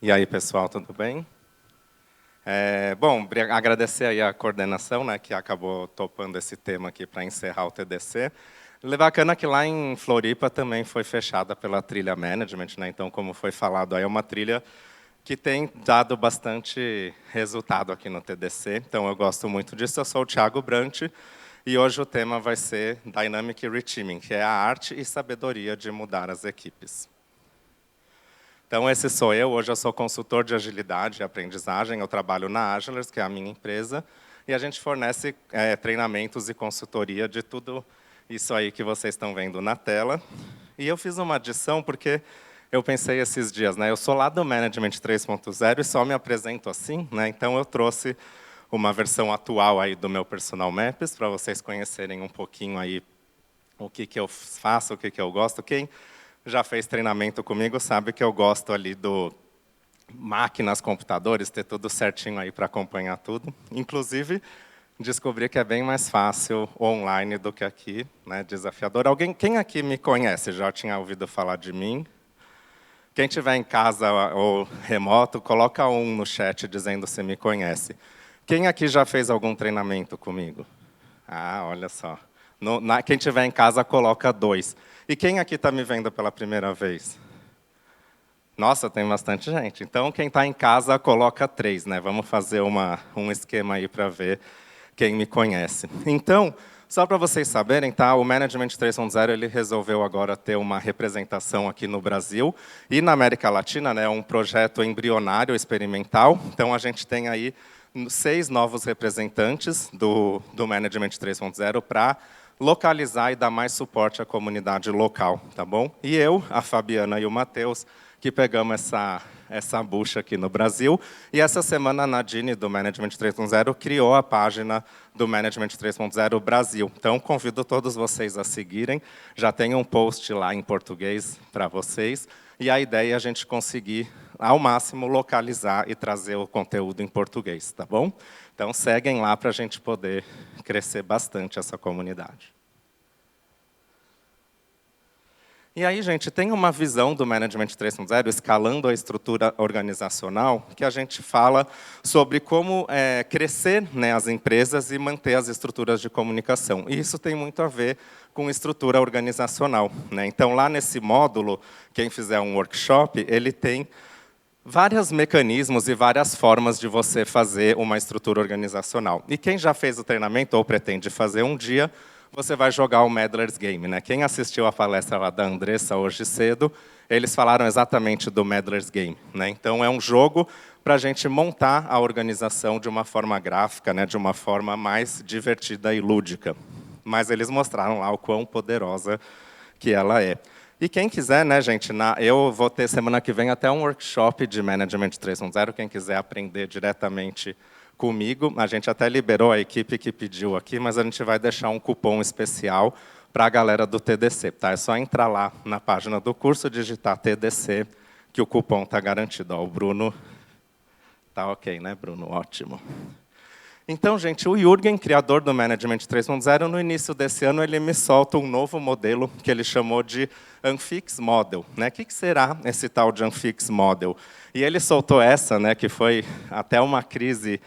E aí, pessoal, tudo bem? Bom, agradecer aí a coordenação, né, que acabou topando esse tema aqui para encerrar o TDC. Bacana que lá em Floripa também foi fechada pela Trilha Management, né? Então, como foi falado, aí é uma trilha que tem dado bastante resultado aqui no TDC. Então, eu gosto muito disso. Eu sou o Thiago Brant e hoje o tema vai ser Dynamic Reteaming, que é a arte e sabedoria de mudar as equipes. Então, esse sou eu. Hoje eu sou consultor de agilidade e aprendizagem. Eu trabalho na Agilers, que é a minha empresa, e a gente fornece treinamentos e consultoria de tudo isso aí que vocês estão vendo na tela. E eu fiz uma adição porque eu pensei esses dias, né? Eu sou lá do Management 3.0 e só me apresento assim, né? Então eu trouxe uma versão atual aí do meu Personal Maps para vocês conhecerem um pouquinho aí o que eu faço, o que eu gosto. Quem já fez treinamento comigo sabe que eu gosto ali do máquinas, computadores, ter tudo certinho aí para acompanhar tudo. Inclusive, descobri que é bem mais fácil online do que aqui, né, desafiador. Quem aqui me conhece, já tinha ouvido falar de mim? Quem estiver em casa ou remoto, coloca um no chat dizendo se me conhece. Quem aqui já fez algum treinamento comigo? Ah, olha só. Quem estiver em casa, coloca 2. E quem aqui está me vendo pela primeira vez? Nossa, tem bastante gente. Então, quem está em casa, coloca 3, né? Vamos fazer um esquema aí para ver quem me conhece. Então, só para vocês saberem, tá? O Management 3.0 ele resolveu agora ter uma representação aqui no Brasil e na América Latina, né? Um projeto embrionário, experimental. Então, a gente tem aí 6 novos representantes do Management 3.0 para localizar e dar mais suporte à comunidade local, tá bom? E eu, a Fabiana e o Matheus, que pegamos essa bucha aqui no Brasil. E essa semana a Nadine, do Management 3.0, criou a página do Management 3.0 Brasil. Então, convido todos vocês a seguirem. Já tem um post lá em português para vocês. E a ideia é a gente conseguir, ao máximo, localizar e trazer o conteúdo em português, tá bom? Então, seguem lá para a gente poder crescer bastante essa comunidade. E aí, gente, tem uma visão do Management 3.0, escalando a estrutura organizacional, que a gente fala sobre como crescer, né, as empresas e manter as estruturas de comunicação. E isso tem muito a ver com estrutura organizacional, né? Então, lá nesse módulo, quem fizer um workshop, ele tem vários mecanismos e várias formas de você fazer uma estrutura organizacional. E quem já fez o treinamento ou pretende fazer um dia, você vai jogar o Medler's Game, né? Quem assistiu a palestra lá da Andressa hoje cedo, eles falaram exatamente do Medler's Game, né? Então, é um jogo para a gente montar a organização de uma forma gráfica, né? De uma forma mais divertida e lúdica. Mas eles mostraram lá o quão poderosa que ela é. E quem quiser, né, gente, eu vou ter semana que vem até um workshop de Management 3.0, quem quiser aprender diretamente comigo. A gente até liberou a equipe que pediu aqui, mas a gente vai deixar um cupom especial para a galera do TDC. Tá? É só entrar lá na página do curso, digitar TDC, que o cupom está garantido. Ó, o Bruno está ok, né, Bruno? Ótimo. Então, gente, o Jürgen, criador do Management 3.0, no início desse ano, ele me solta um novo modelo que ele chamou de Unfix Model. Né? O que será esse tal de Unfix Model? E ele soltou essa, né, que foi até uma crise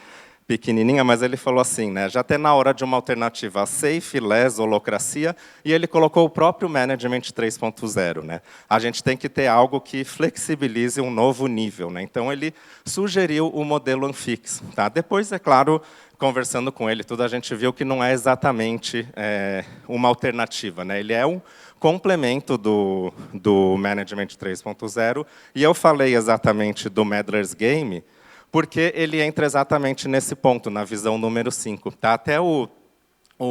pequenininha, mas ele falou assim, né, já está na hora de uma alternativa safe, less, holocracia, e ele colocou o próprio Management 3.0. Né? A gente tem que ter algo que flexibilize um novo nível. Né? Então, ele sugeriu o modelo Unfix. Tá? Depois, é claro, conversando com ele, tudo a gente viu que não é exatamente uma alternativa. Né? Ele é um complemento do Management 3.0, e eu falei exatamente do Medler's Game, porque ele entra exatamente nesse ponto, na visão número 5. Tá? Até o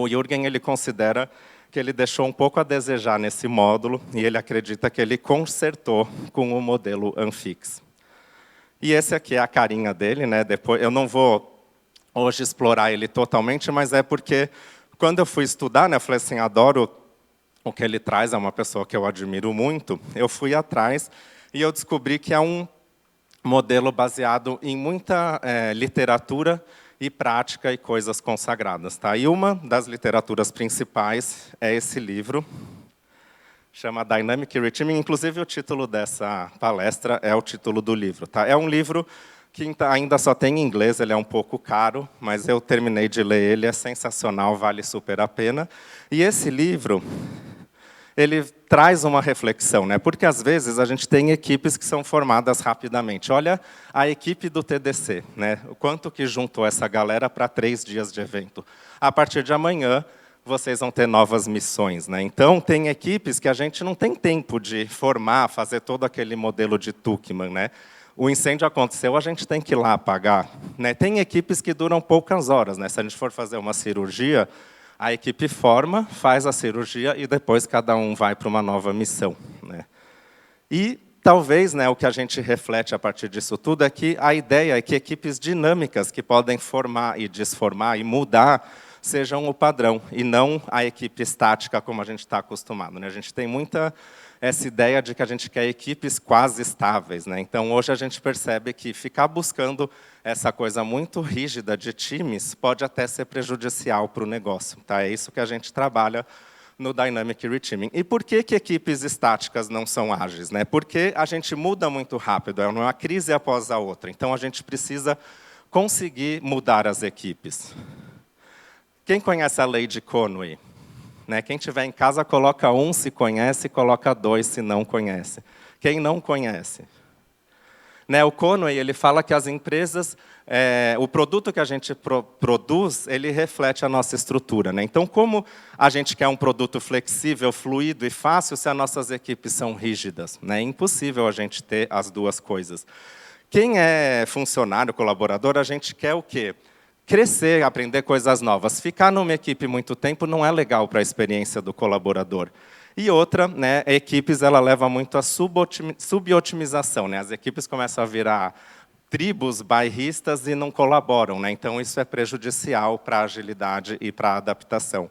Jürgen ele considera que ele deixou um pouco a desejar nesse módulo, e ele acredita que ele consertou com o modelo Unfix. E esse aqui é a carinha dele. Né? Depois, eu não vou hoje explorar ele totalmente, mas é porque, quando eu fui estudar, né, eu falei assim, adoro o que ele traz, é uma pessoa que eu admiro muito, eu fui atrás e eu descobri que é um modelo baseado em muita literatura e prática e coisas consagradas. Tá? E uma das literaturas principais é esse livro, chama Dynamic Reteaming. Inclusive, o título dessa palestra é o título do livro. Tá? É um livro que ainda só tem em inglês, ele é um pouco caro, mas eu terminei de ler ele, é sensacional, vale super a pena. E esse livro, ele traz uma reflexão, né? Porque às vezes a gente tem equipes que são formadas rapidamente. Olha a equipe do TDC, né? O quanto que juntou essa galera para 3 dias de evento. A partir de amanhã, vocês vão ter novas missões, né? Então, tem equipes que a gente não tem tempo de formar, fazer todo aquele modelo de Tuckman, né? O incêndio aconteceu, a gente tem que ir lá apagar, né? Tem equipes que duram poucas horas, né? Se a gente for fazer uma cirurgia, a equipe forma, faz a cirurgia e depois cada um vai para uma nova missão, né? E talvez, né, o que a gente reflete a partir disso tudo é que a ideia é que equipes dinâmicas que podem formar e desformar e mudar sejam o padrão, e não a equipe estática como a gente está acostumado, né? A gente tem muita essa ideia de que a gente quer equipes quase estáveis, né? Então, hoje a gente percebe que ficar buscando essa coisa muito rígida de times pode até ser prejudicial para o negócio. Tá? É isso que a gente trabalha no Dynamic Reteaming. E por que equipes estáticas não são ágeis, né? Porque a gente muda muito rápido, é uma crise após a outra. Então, a gente precisa conseguir mudar as equipes. Quem conhece a lei de Conway? Né? Quem tiver em casa, coloca 1 se conhece, coloca 2 se não conhece. Quem não conhece? Né? O Conway ele fala que as empresas, o produto que a gente produz, ele reflete a nossa estrutura. Né? Então, como a gente quer um produto flexível, fluido e fácil, se as nossas equipes são rígidas? Né? É impossível a gente ter as duas coisas. Quem é funcionário, colaborador, a gente quer o quê? Crescer, aprender coisas novas. Ficar numa equipe muito tempo não é legal para a experiência do colaborador. E outra, né, equipes ela leva muito a subotimização. Né? As equipes começam a virar tribos bairristas e não colaboram. Né? Então, isso é prejudicial para a agilidade e para a adaptação.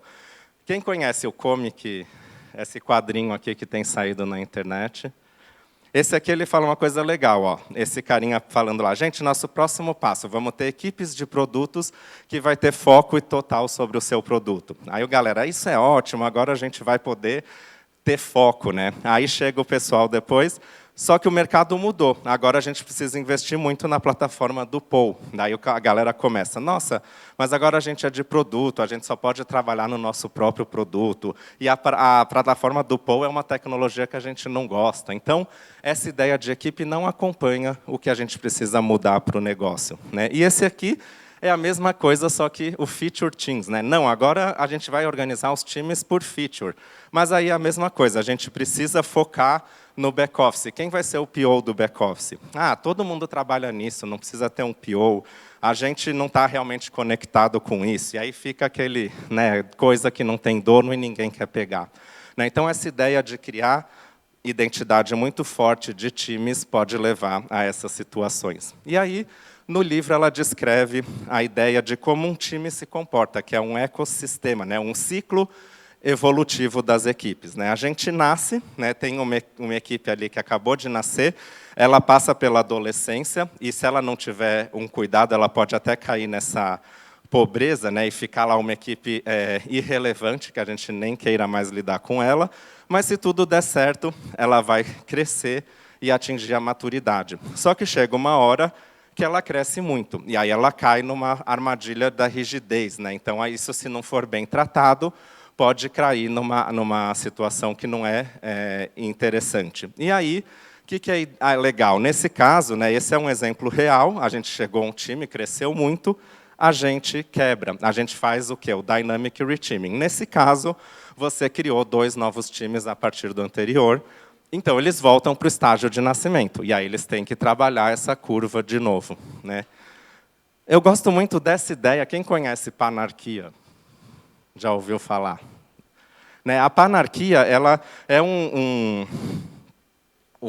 Quem conhece o comic, esse quadrinho aqui que tem saído na internet? Esse aqui ele fala uma coisa legal, ó. Esse carinha falando lá, gente, nosso próximo passo, vamos ter equipes de produtos que vai ter foco e total sobre o seu produto. Aí o galera, isso é ótimo, agora a gente vai poder ter foco, né? Aí chega o pessoal depois, só que o mercado mudou. Agora a gente precisa investir muito na plataforma do Paul. Daí a galera começa, nossa, mas agora a gente é de produto, a gente só pode trabalhar no nosso próprio produto. E a plataforma do Paul é uma tecnologia que a gente não gosta. Então, essa ideia de equipe não acompanha o que a gente precisa mudar para o negócio, né? E esse aqui é a mesma coisa, só que o feature teams, né? Não, agora a gente vai organizar os times por feature. Mas aí é a mesma coisa, a gente precisa focar no back-office. Quem vai ser o PO do back-office? Ah, todo mundo trabalha nisso, não precisa ter um PO. A gente não está realmente conectado com isso. E aí fica aquele, né, coisa que não tem dono e ninguém quer pegar. Né? Então, essa ideia de criar identidade muito forte de times pode levar a essas situações. E aí, no livro, ela descreve a ideia de como um time se comporta, que é um ecossistema, né, um ciclo evolutivo das equipes. Né? A gente nasce, né, tem uma equipe ali que acabou de nascer, ela passa pela adolescência, e se ela não tiver um cuidado, ela pode até cair nessa pobreza, né, e ficar lá uma equipe irrelevante, que a gente nem queira mais lidar com ela, mas se tudo der certo, ela vai crescer e atingir a maturidade. Só que chega uma hora que ela cresce muito, e aí ela cai numa armadilha da rigidez. Né? Então, isso, se não for bem tratado, pode cair numa situação que não é interessante. E aí, o que é legal? Nesse caso, né, esse é um exemplo real, a gente chegou a um time, cresceu muito, a gente quebra. A gente faz o quê? O Dynamic Reteaming. Nesse caso, você criou 2 novos times a partir do anterior, então eles voltam para o estágio de nascimento, e aí eles têm que trabalhar essa curva de novo. Né? Eu gosto muito dessa ideia, quem conhece Panarquia? Já ouviu falar? Né? A panarquia ela é um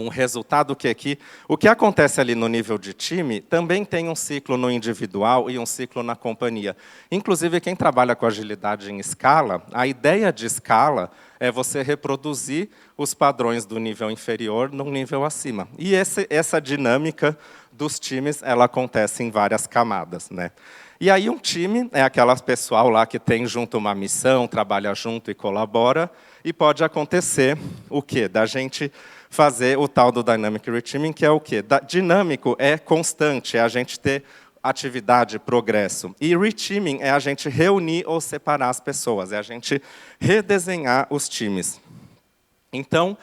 resultado que o que acontece ali no nível de time também tem um ciclo no individual e um ciclo na companhia. Inclusive, quem trabalha com agilidade em escala, a ideia de escala é você reproduzir os padrões do nível inferior no nível acima. E essa dinâmica dos times ela acontece em várias camadas. Né? E aí um time é aquela pessoal lá que tem junto uma missão, trabalha junto e colabora. E pode acontecer o quê? Da gente fazer o tal do Dynamic Reteaming, que é o quê? Dinâmico é constante, é a gente ter atividade, progresso. E reteaming é a gente reunir ou separar as pessoas, é a gente redesenhar os times. Então,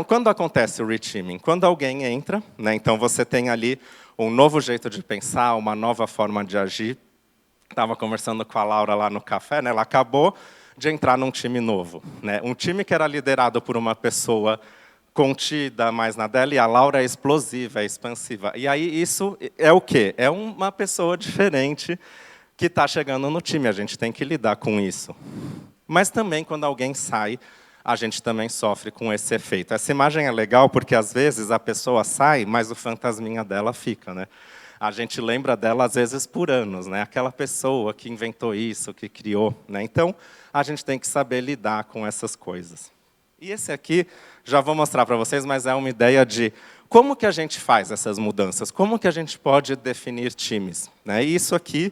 quando acontece o reteaming? Quando alguém entra, né, então você tem ali um novo jeito de pensar, uma nova forma de agir. Estava conversando com a Laura lá no café, né, ela acabou de entrar num time novo. Né, um time que era liderado por uma pessoa contida mais na dela, e a Laura é explosiva, é expansiva. E aí isso é o quê? É uma pessoa diferente que está chegando no time, a gente tem que lidar com isso. Mas também, quando alguém sai, a gente também sofre com esse efeito. Essa imagem é legal porque, às vezes, a pessoa sai, mas o fantasminha dela fica. Né? A gente lembra dela, às vezes, por anos. Né? Aquela pessoa que inventou isso, que criou. Né? Então, a gente tem que saber lidar com essas coisas. E esse aqui, já vou mostrar para vocês, mas é uma ideia de como que a gente faz essas mudanças, como que a gente pode definir times. Né? E isso aqui,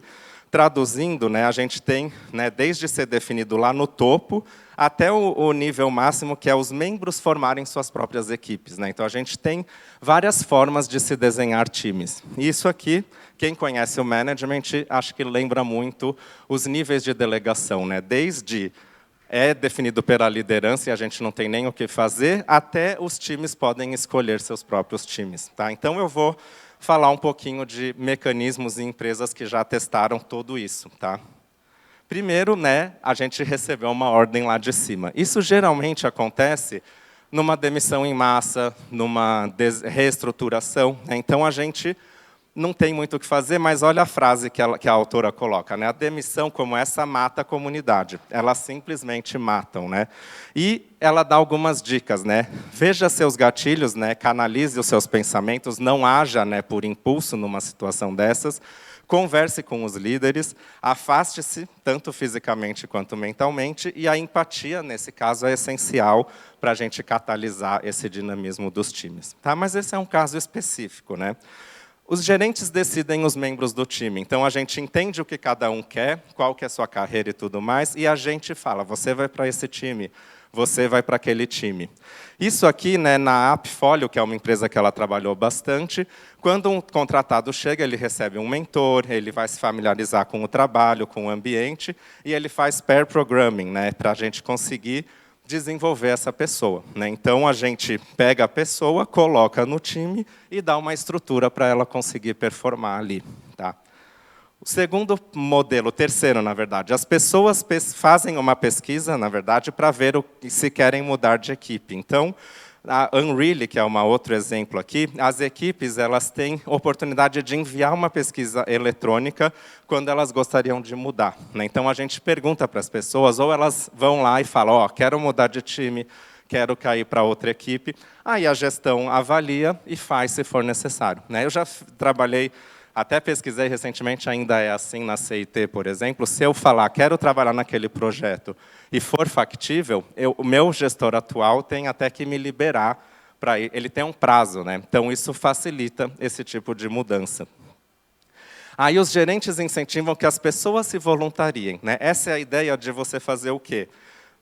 traduzindo, né, a gente tem, né, desde ser definido lá no topo, até o nível máximo, que é os membros formarem suas próprias equipes. Né? Então, a gente tem várias formas de se desenhar times. E isso aqui, quem conhece o management, acho que lembra muito os níveis de delegação. Né? Desde é definido pela liderança e a gente não tem nem o que fazer, até os times podem escolher seus próprios times. Tá? Então, eu vou falar um pouquinho de mecanismos e empresas que já testaram tudo isso. Tá? Primeiro, né, a gente recebeu uma ordem lá de cima. Isso geralmente acontece numa demissão em massa, numa reestruturação. Né? Então, a gente não tem muito o que fazer, mas olha a frase que a autora coloca. Né? A demissão como essa mata a comunidade. Elas simplesmente matam. Né? E ela dá algumas dicas. Né? Veja seus gatilhos, né? Canalize os seus pensamentos, não haja, né, por impulso numa situação dessas. Converse com os líderes, afaste-se, tanto fisicamente quanto mentalmente, e a empatia, nesse caso, é essencial para a gente catalisar esse dinamismo dos times. Tá? Mas esse é um caso específico. Né? Os gerentes decidem os membros do time, então a gente entende o que cada um quer, qual que é a sua carreira e tudo mais, e a gente fala, você vai para esse time, você vai para aquele time. Isso aqui, né, na Appfolio, que é uma empresa que ela trabalhou bastante, quando um contratado chega, ele recebe um mentor, ele vai se familiarizar com o trabalho, com o ambiente, e ele faz pair programming, né, para a gente conseguir desenvolver essa pessoa. Né? Então, a gente pega a pessoa, coloca no time e dá uma estrutura para ela conseguir performar ali. Tá? O segundo modelo, o terceiro, na verdade, as pessoas fazem uma pesquisa, na verdade, para ver se querem mudar de equipe. Então, a Unreal, que é um outro exemplo aqui, as equipes elas têm oportunidade de enviar uma pesquisa eletrônica quando elas gostariam de mudar. Né? Então, a gente pergunta para as pessoas, ou elas vão lá e falam, ó, quero mudar de time, quero cair para outra equipe. Aí a gestão avalia e faz se for necessário. Né? Eu já trabalhei, até pesquisei recentemente, ainda é assim na CIT, por exemplo, se eu falar, quero trabalhar naquele projeto e for factível, o meu gestor atual tem até que me liberar, ele tem um prazo. Né? Então, isso facilita esse tipo de mudança. Aí os gerentes incentivam que as pessoas se voluntariem. Né? Essa é a ideia de você fazer o quê?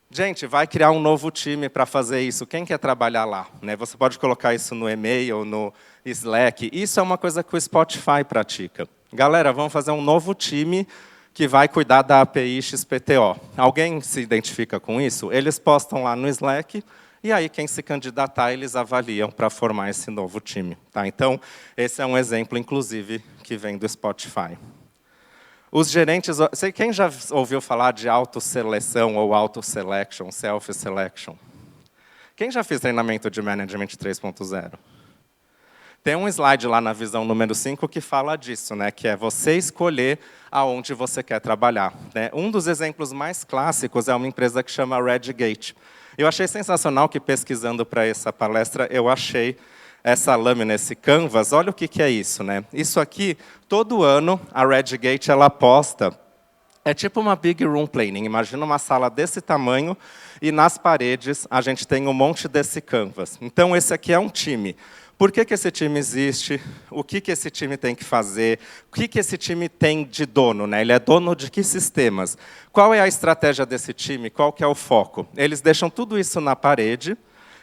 Gente, vai criar um novo time para fazer isso. Quem quer trabalhar lá? Né? Você pode colocar isso no e-mail, no Slack. Isso é uma coisa que o Spotify pratica. Galera, vamos fazer um novo time que vai cuidar da API XPTO. Alguém se identifica com isso? Eles postam lá no Slack, e aí quem se candidatar, eles avaliam para formar esse novo time. Tá? Então, esse é um exemplo, inclusive, que vem do Spotify. Os gerentes... Quem já ouviu falar de autoseleção ou auto-selection, self-selection? Quem já fez treinamento de Management 3.0? Tem um slide lá na visão número 5 que fala disso, né? Que é você escolher aonde você quer trabalhar. Né? Um dos exemplos mais clássicos é uma empresa que chama Redgate. Eu achei sensacional que, pesquisando para essa palestra, eu achei essa lâmina, esse canvas. Olha o que é isso. Né? Isso aqui, todo ano, a Redgate ela posta. É tipo uma big room planning. Imagina uma sala desse tamanho e nas paredes a gente tem um monte desse canvas. Então, esse aqui é um time. Por que esse time existe? O que esse time tem que fazer? O que esse time tem de dono, né? Ele é dono de que sistemas? Qual é a estratégia desse time? Qual que é o foco? Eles deixam tudo isso na parede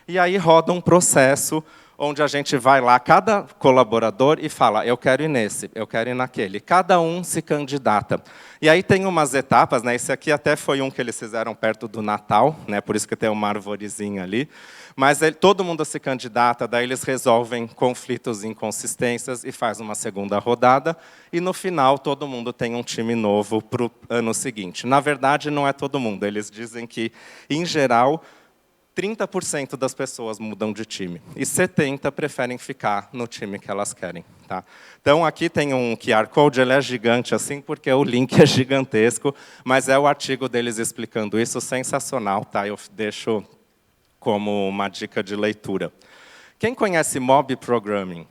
e aí roda um processo onde a gente vai lá, cada colaborador, e fala, eu quero ir nesse, eu quero ir naquele. Cada um se candidata. E aí tem umas etapas, né? Esse aqui até foi um que eles fizeram perto do Natal, né? Por isso que tem uma arvorezinha ali. Mas todo mundo se candidata, daí eles resolvem conflitos e inconsistências e faz uma segunda rodada. E no final, todo mundo tem um time novo para o ano seguinte. Na verdade, não é todo mundo. Eles dizem que, em geral, 30% das pessoas mudam de time e 70% preferem ficar no time que elas querem. Tá? Então, aqui tem um QR Code, ele é gigante assim, porque o link é gigantesco, mas é o artigo deles explicando isso, sensacional. Tá? Eu deixo como uma dica de leitura. Quem conhece Mob Programming?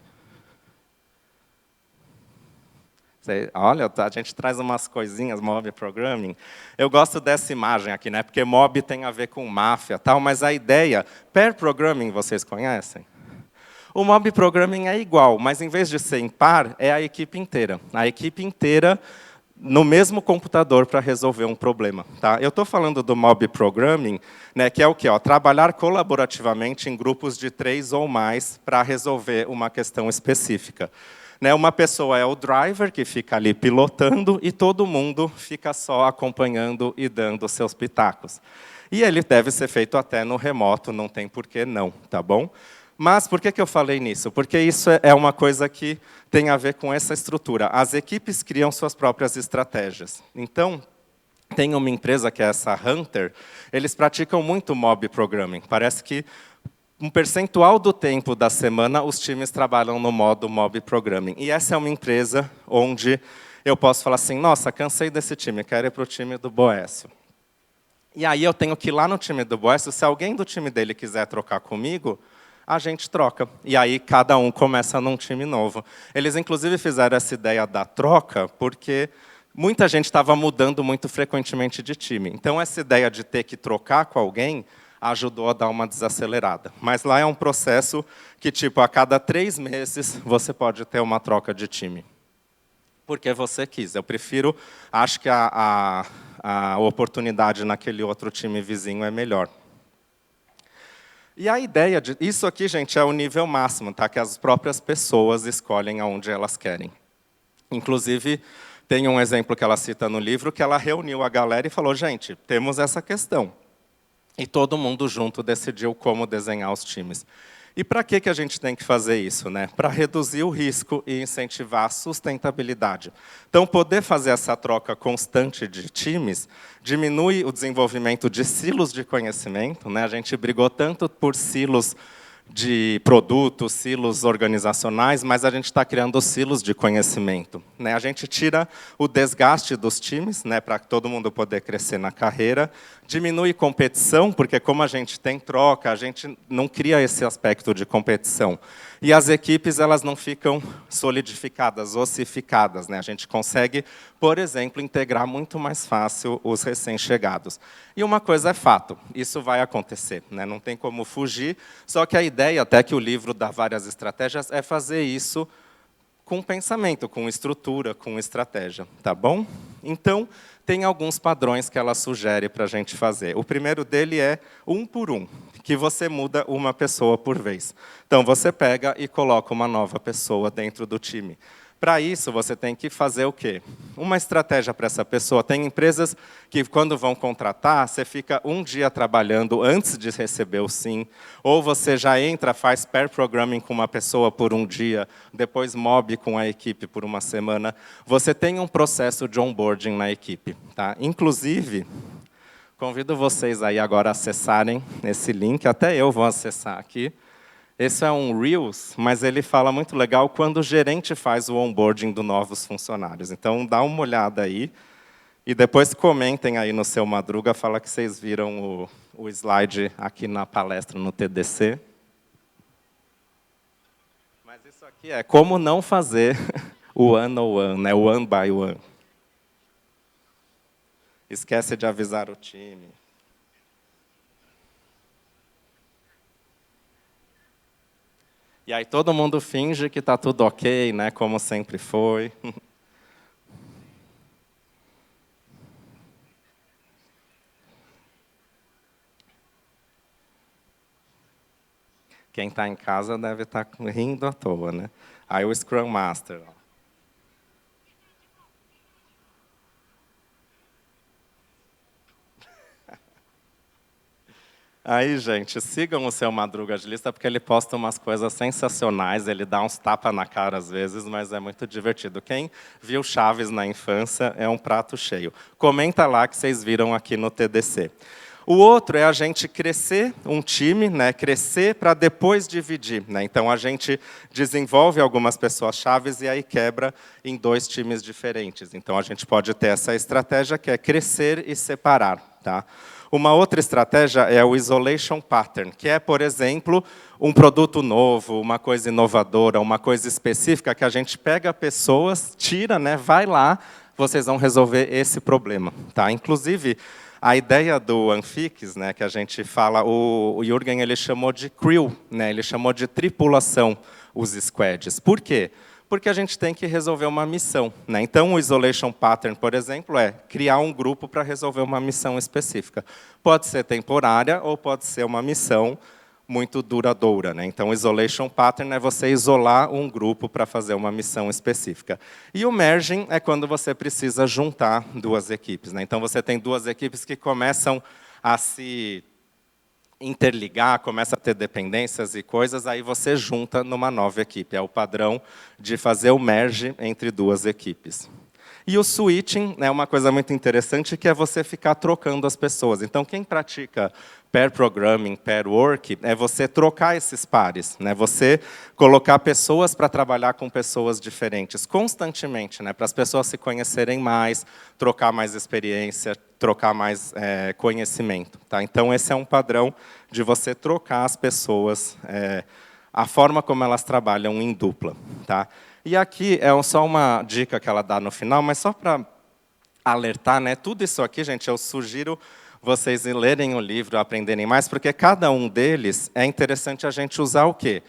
Olha, a gente traz umas coisinhas, mob programming. Eu gosto dessa imagem aqui, né? Porque mob tem a ver com máfia, tal, mas a ideia, pair programming, vocês conhecem? O mob programming é igual, mas em vez de ser em par, é a equipe inteira. A equipe inteira no mesmo computador para resolver um problema. Tá? Eu estou falando do mob programming, né, que é o quê? Trabalhar colaborativamente em grupos de 3 ou mais para resolver uma questão específica. Uma pessoa é o driver, que fica ali pilotando, e todo mundo fica só acompanhando e dando seus pitacos. E ele deve ser feito até no remoto, não tem por que não, tá bom? Mas por que eu falei nisso? Porque isso é uma coisa que tem a ver com essa estrutura. As equipes criam suas próprias estratégias. Então, tem uma empresa que é essa Hunter, eles praticam muito mob programming. Parece que um percentual do tempo da semana, os times trabalham no modo mob programming. E essa é uma empresa onde eu posso falar assim, nossa, cansei desse time, quero ir para o time do Boécio. E aí eu tenho que ir lá no time do Boécio, se alguém do time dele quiser trocar comigo, a gente troca. E aí cada um começa num time novo. Eles, inclusive, fizeram essa ideia da troca porque muita gente estava mudando muito frequentemente de time. Então, essa ideia de ter que trocar com alguém ajudou a dar uma desacelerada. Mas lá é um processo que, tipo, a cada 3 meses, você pode ter uma troca de time. Porque você quis. Eu prefiro, acho que a oportunidade naquele outro time vizinho é melhor. E a ideia de... Isso aqui, gente, é o nível máximo, tá? Que as próprias pessoas escolhem aonde elas querem. Inclusive, tem um exemplo que ela cita no livro, que ela reuniu a galera e falou, gente, temos essa questão. E todo mundo junto decidiu como desenhar os times. E para que a gente tem que fazer isso? Né? Para reduzir o risco e incentivar a sustentabilidade. Então, poder fazer essa troca constante de times diminui o desenvolvimento de silos de conhecimento. Né? A gente brigou tanto por silos de produtos, silos organizacionais, mas a gente está criando silos de conhecimento. A gente tira o desgaste dos times, para todo mundo poder crescer na carreira, diminui competição, porque como a gente tem troca, a gente não cria esse aspecto de competição. E as equipes elas não ficam solidificadas, ossificadas. A gente consegue, por exemplo, integrar muito mais fácil os recém-chegados. E uma coisa é fato, isso vai acontecer, não tem como fugir, só que a ideia, até que o livro dá várias estratégias, é fazer isso com pensamento, com estrutura, com estratégia, tá bom? Então, tem alguns padrões que ela sugere para a gente fazer. O primeiro dele é 1 por 1, que você muda uma pessoa por vez. Então, você pega e coloca uma nova pessoa dentro do time. Para isso, você tem que fazer o quê? Uma estratégia para essa pessoa. Tem empresas que, quando vão contratar, você fica um dia trabalhando antes de receber o sim, ou você já entra, faz pair programming com uma pessoa por um dia, depois mob com a equipe por uma semana. Você tem um processo de onboarding na equipe. Tá? Inclusive, convido vocês aí agora a acessarem esse link, até eu vou acessar aqui. Esse é um Reels, mas ele fala muito legal quando o gerente faz o onboarding dos novos funcionários. Então, dá uma olhada aí e depois comentem aí no seu Madruga, fala que vocês viram o slide aqui na palestra no TDC. Mas isso aqui é como não fazer o one-on-one, o one by one. Esquece de avisar o time. E aí todo mundo finge que está tudo ok, né, como sempre foi. Quem está em casa deve estar rindo à toa, né? Aí o Scrum Master. Ó. Aí, gente, sigam o seu Madruga Agilista, porque ele posta umas coisas sensacionais, ele dá uns tapas na cara às vezes, mas é muito divertido. Quem viu Chaves na infância é um prato cheio. Comenta lá que vocês viram aqui no TDC. O outro é a gente crescer um time, né, crescer para depois dividir. Né? Então, a gente desenvolve algumas pessoas chaves e aí quebra em 2 times diferentes. Então, a gente pode ter essa estratégia que é crescer e separar. Tá? Uma outra estratégia é o isolation pattern, que é, por exemplo, um produto novo, uma coisa inovadora, uma coisa específica que a gente pega pessoas, tira, né, vai lá, vocês vão resolver esse problema. Tá? Inclusive, a ideia do Anfix, né, que a gente fala, o Jürgen ele chamou de crew, né, ele chamou de tripulação os squads. Por quê? Porque a gente tem que resolver uma missão. Né? Então, o Isolation Pattern, por exemplo, é criar um grupo para resolver uma missão específica. Pode ser temporária ou pode ser uma missão muito duradoura. Né? Então, o Isolation Pattern é você isolar um grupo para fazer uma missão específica. E o Merging é quando você precisa juntar 2 equipes. Né? Então, você tem 2 equipes que começam a se interligar, começa a ter dependências e coisas, aí você junta numa nova equipe. É o padrão de fazer o merge entre 2 equipes. E o switching é uma coisa muito interessante, que é você ficar trocando as pessoas. Então, quem pratica pair programming, pair work, é você trocar esses pares, né? Você colocar pessoas para trabalhar com pessoas diferentes, constantemente, né? Para as pessoas se conhecerem mais, trocar mais experiência, trocar mais conhecimento. Tá? Então, esse é um padrão de você trocar as pessoas, a forma como elas trabalham em dupla. Tá? E aqui é só uma dica que ela dá no final, mas só para alertar, né? Tudo isso aqui, gente, eu sugiro vocês lerem o livro, aprenderem mais, porque cada um deles é interessante a gente usar o quê?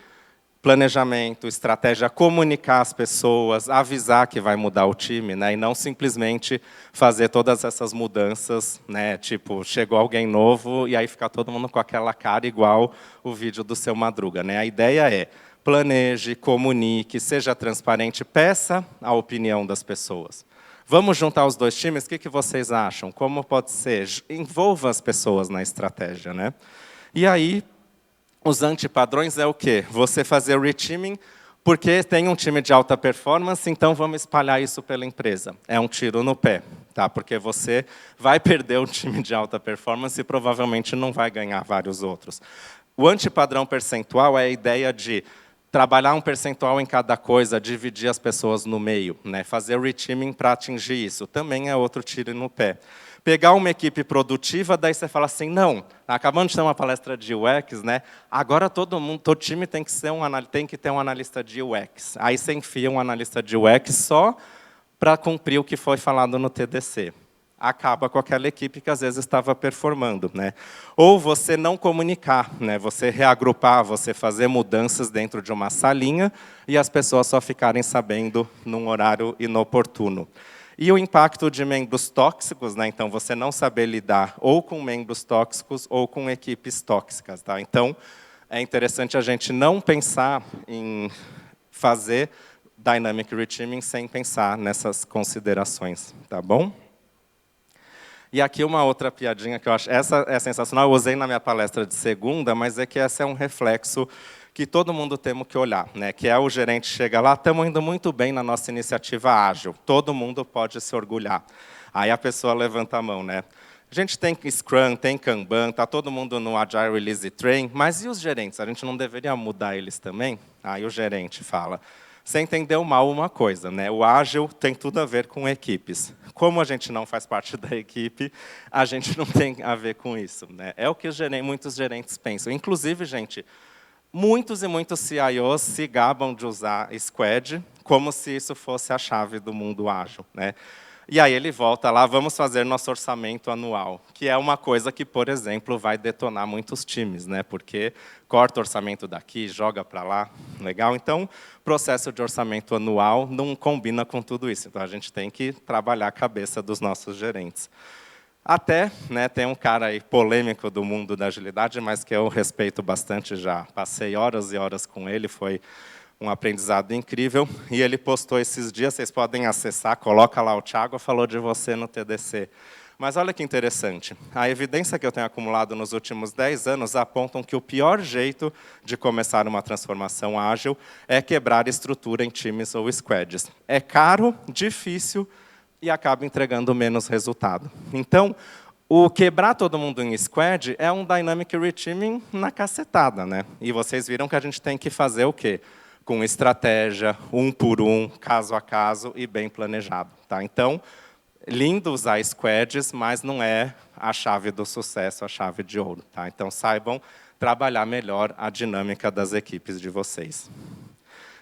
Planejamento, estratégia, comunicar as pessoas, avisar que vai mudar o time, né? E não simplesmente fazer todas essas mudanças, né? Tipo, chegou alguém novo e aí ficar todo mundo com aquela cara igual o vídeo do seu Madruga, né? A ideia é planeje, comunique, seja transparente, peça a opinião das pessoas. Vamos juntar os 2 times? O que vocês acham? Como pode ser? Envolva as pessoas na estratégia, né? E aí, os antipadrões é o quê? Você fazer reteaming, porque tem um time de alta performance, então vamos espalhar isso pela empresa. É um tiro no pé, tá? Porque você vai perder o time de alta performance e provavelmente não vai ganhar vários outros. O antipadrão percentual é a ideia de trabalhar um percentual em cada coisa, dividir as pessoas no meio, né? Fazer reteaming para atingir isso. Também é outro tiro no pé. Pegar uma equipe produtiva, daí você fala assim, não, acabando de ter uma palestra de UX, né? Agora todo time tem que ter um analista de UX. Aí você enfia um analista de UX só para cumprir o que foi falado no TDC. Acaba com aquela equipe que às vezes estava performando, né? Ou você não comunicar, né? Você reagrupar, você fazer mudanças dentro de uma salinha e as pessoas só ficarem sabendo num horário inoportuno. E o impacto de membros tóxicos, né? Então, você não saber lidar ou com membros tóxicos ou com equipes tóxicas. Tá? Então, é interessante a gente não pensar em fazer dynamic reteaming sem pensar nessas considerações. Tá bom? E aqui uma outra piadinha que eu acho, essa é sensacional, eu usei na minha palestra de segunda, mas é que essa é um reflexo que todo mundo temos que olhar, né? Que é o gerente chega lá, estamos indo muito bem na nossa iniciativa ágil, todo mundo pode se orgulhar. Aí a pessoa levanta a mão, né? A gente tem Scrum, tem Kanban, está todo mundo no Agile Release Train, mas e os gerentes? A gente não deveria mudar eles também? Aí o gerente fala, você entendeu mal uma coisa, né? O ágil tem tudo a ver com equipes. Como a gente não faz parte da equipe, a gente não tem a ver com isso, né? É o que muitos gerentes pensam. Inclusive, gente, muitos e muitos CIOs se gabam de usar Squad como se isso fosse a chave do mundo ágil, né? E aí ele volta lá, vamos fazer nosso orçamento anual, que é uma coisa que, por exemplo, vai detonar muitos times, né? Porque corta o orçamento daqui, joga para lá, legal? Então, processo de orçamento anual não combina com tudo isso. Então, a gente tem que trabalhar a cabeça dos nossos gerentes. Até, né, tem um cara aí polêmico do mundo da agilidade, mas que eu respeito bastante já. Passei horas e horas com ele, foi um aprendizado incrível. E ele postou esses dias, vocês podem acessar, coloca lá, o Thiago falou de você no TDC. Mas olha que interessante, a evidência que eu tenho acumulado nos últimos 10 anos apontam que o pior jeito de começar uma transformação ágil é quebrar estrutura em times ou squads. É caro, difícil e acaba entregando menos resultado. Então, o quebrar todo mundo em squad é um dynamic reteaming na cacetada, né? E vocês viram que a gente tem que fazer o quê? Com estratégia, um por um, caso a caso e bem planejado. Tá? Então, lindo usar squads, mas não é a chave do sucesso, a chave de ouro. Tá? Então, saibam trabalhar melhor a dinâmica das equipes de vocês.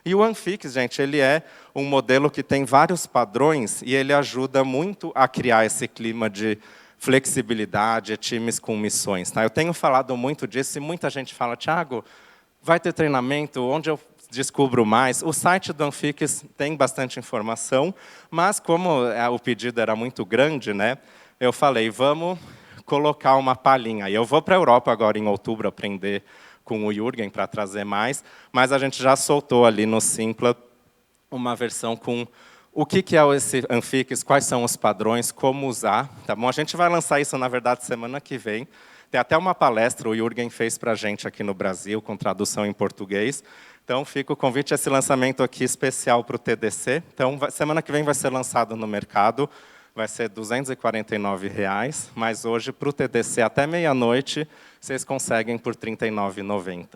E o Anfix, gente, ele é um modelo que tem vários padrões e ele ajuda muito a criar esse clima de flexibilidade, times com missões. Tá? Eu tenho falado muito disso e muita gente fala, Thiago, vai ter treinamento, onde eu descubro mais? O site do Anfix tem bastante informação, mas como o pedido era muito grande, né, eu falei, vamos colocar uma palhinha. E eu vou para a Europa agora em outubro aprender com o Jürgen para trazer mais, mas a gente já soltou ali no Simpla uma versão com o que é esse Anfix, quais são os padrões, como usar. Tá bom? A gente vai lançar isso, na verdade, semana que vem. Tem até uma palestra, o Jürgen fez para a gente aqui no Brasil, com tradução em português. Então, fica o convite a esse lançamento aqui especial para o TDC. Então, semana que vem vai ser lançado no mercado, vai ser R$ 249, mas hoje, para o TDC, até meia-noite, vocês conseguem por R$ 39,90.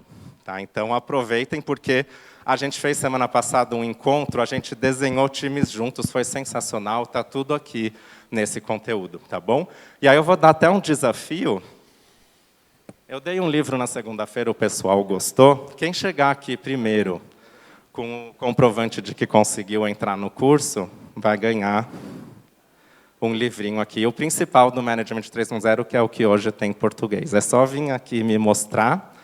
Tá? Então, aproveitem, porque a gente fez semana passada um encontro, a gente desenhou times juntos, foi sensacional, está tudo aqui nesse conteúdo, tá bom? E aí eu vou dar até um desafio. Eu dei um livro na segunda-feira, o pessoal gostou. Quem chegar aqui primeiro com o comprovante de que conseguiu entrar no curso, vai ganhar um livrinho aqui. O principal do Management 3.0, que é o que hoje tem em português. É só vir aqui me mostrar.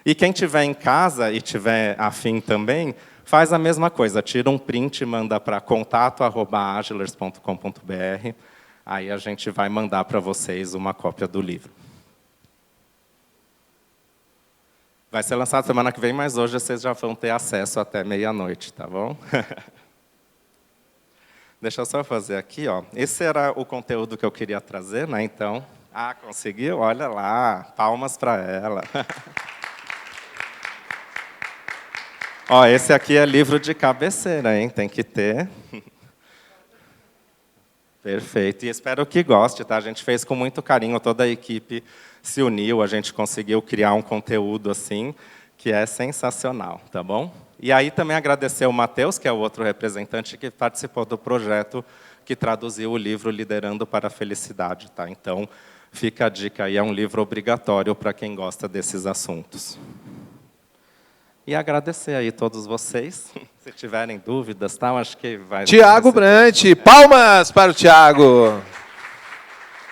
E quem estiver em casa e tiver afim também, faz a mesma coisa. Tira um print e manda para contato@agilers.com.br. Aí a gente vai mandar para vocês uma cópia do livro. Vai ser lançado semana que vem, mas hoje vocês já vão ter acesso até meia-noite, tá bom? Deixa eu só fazer aqui, ó. Esse era o conteúdo que eu queria trazer, né? Então, conseguiu? Olha lá, palmas para ela. Ó, esse aqui é livro de cabeceira, hein? Tem que ter. Perfeito. E espero que goste, tá? A gente fez com muito carinho, toda a equipe se uniu, a gente conseguiu criar um conteúdo assim, que é sensacional, tá bom? E aí também agradecer o Matheus, que é o outro representante que participou do projeto, que traduziu o livro Liderando para a Felicidade, tá? Então, fica a dica aí, é um livro obrigatório para quem gosta desses assuntos. E agradecer aí todos vocês. Se tiverem dúvidas, tá? Acho que vai... Thiago Brant, palmas para o Thiago.